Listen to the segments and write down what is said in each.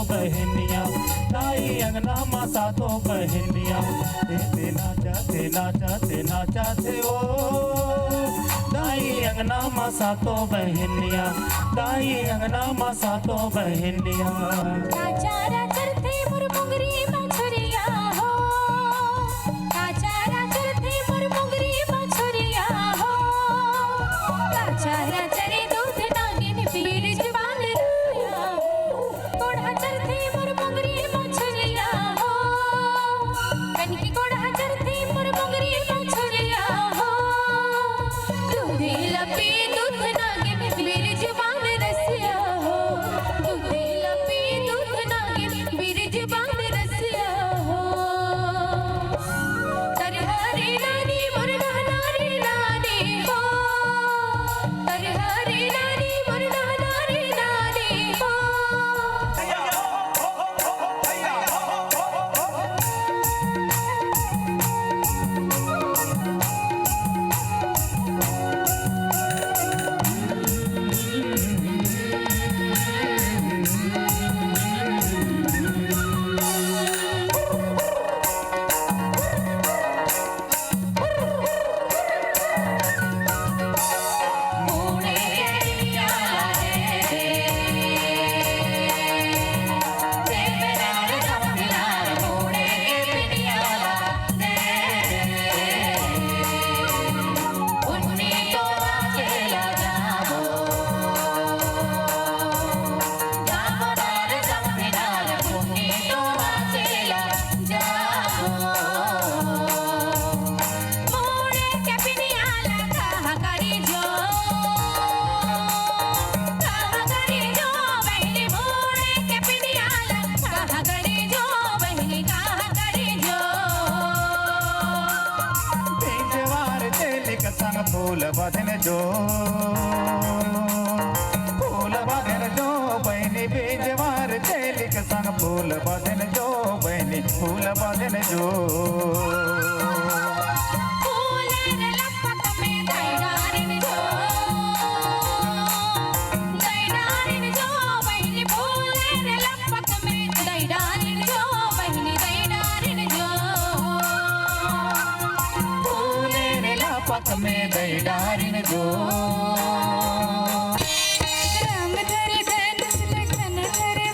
बहनिया, दाई अंगना माँ सातो बहनिया, ते नाचते ओ, दाई अंगना माँ सातो बहनिया, दाई अंगना माँ सातो बहनिया। काचारा चरते मुरमुंगरी मछुरिया हो, काचारा चरते मुरमुंगरी मछुरिया हो, काचारा चरे दूध नागिन पीर जवान रसिया हो, कोढ़ा चरते मुरमुंगरी मछुरिया हो, कनकी कोढ़ा चरते मुरमुंगरी मछुरिया हो, दूधी लपी दूध नागिन पीर जवान रसिया हो, दूधी लपी दूध नागिन पीर जवान रसिया हो। तरहरी नानी मुरना नारी नानी हो, तरहरी नानी मुरना नारी नानी हो। फूल बदन जो, फूल बदन जो बहनी बेजवार चेलिक संग फूल बदन जो बहनी फूल बदन जो। पक में दई डारिन जो। राम धरे धनुष लखन धरे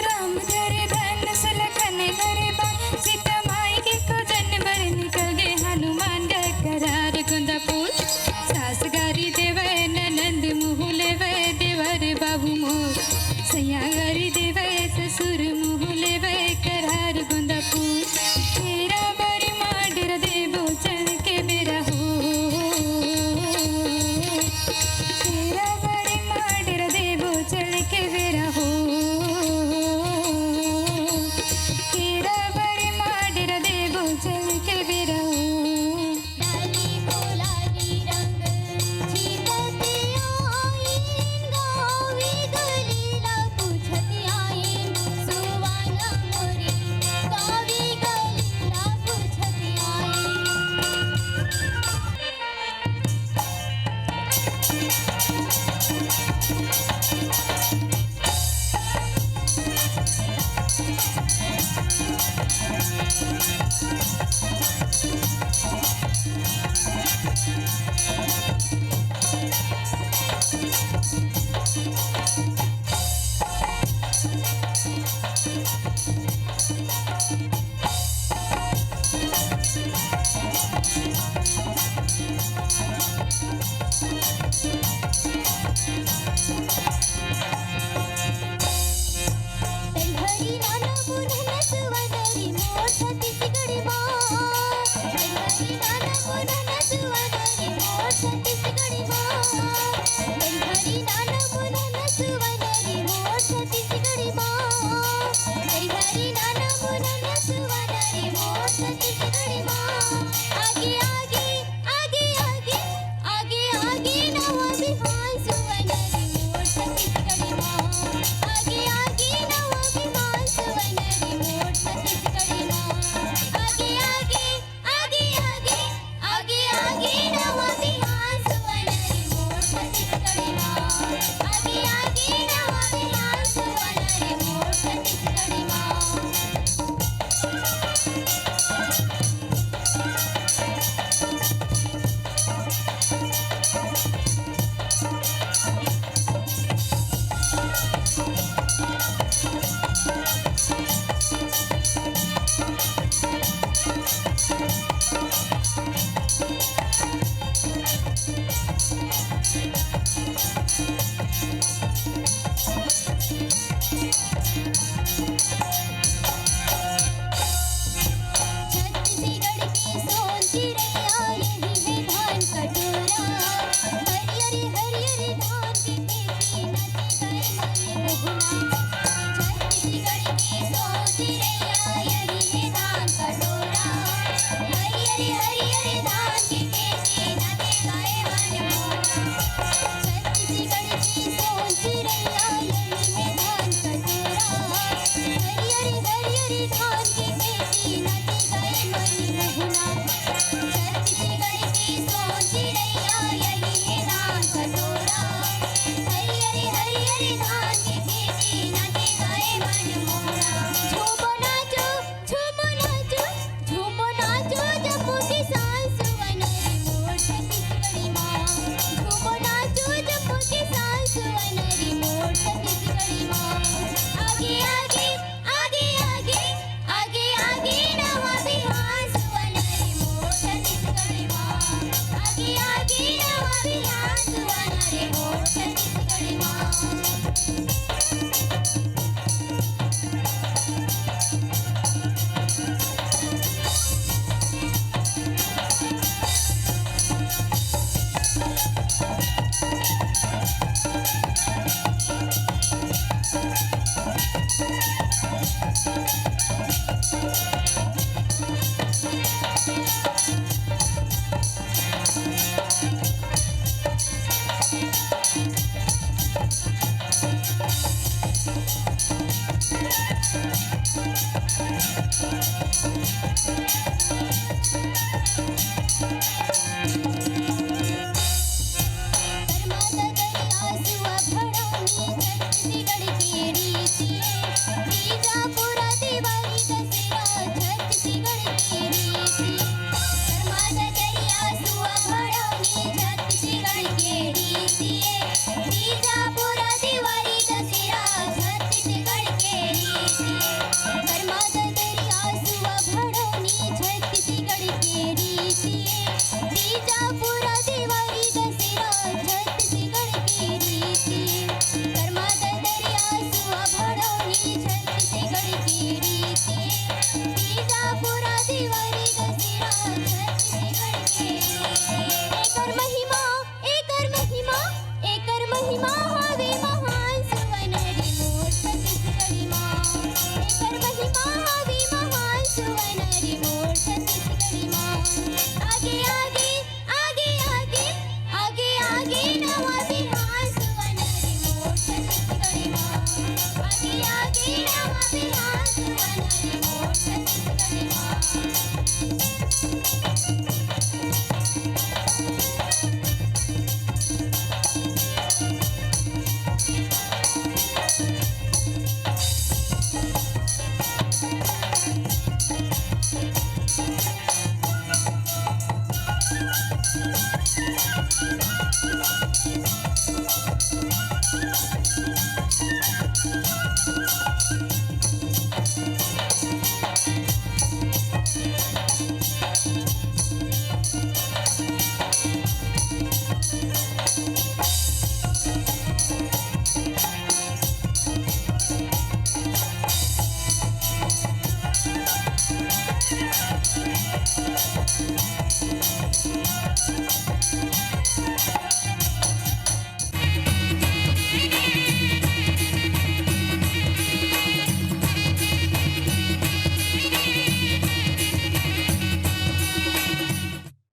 राम धरे धनुष लखन धरे सीता माई के खोजन बर निकल गए हनुमान गए करार कुंदापुर, सास गारी देवे ननंद मुँह लेवे देवर बाबू मोर, सैया गारी देवे ससुर मुँह लेवे करार कुंदापुर, तेरा बारी माडर देवो चल के बेरा हो, तेरा बारी माडर देवो चल के बेरा हो, तेरा बारी माडर देवो चल के बेरा हो। डाली गुलाबी रंग झिलते आईन, गावी गलीला पूछती आईन, सुवाना मोरी गावी गलीला पूछती आईन। तेलहरी नानी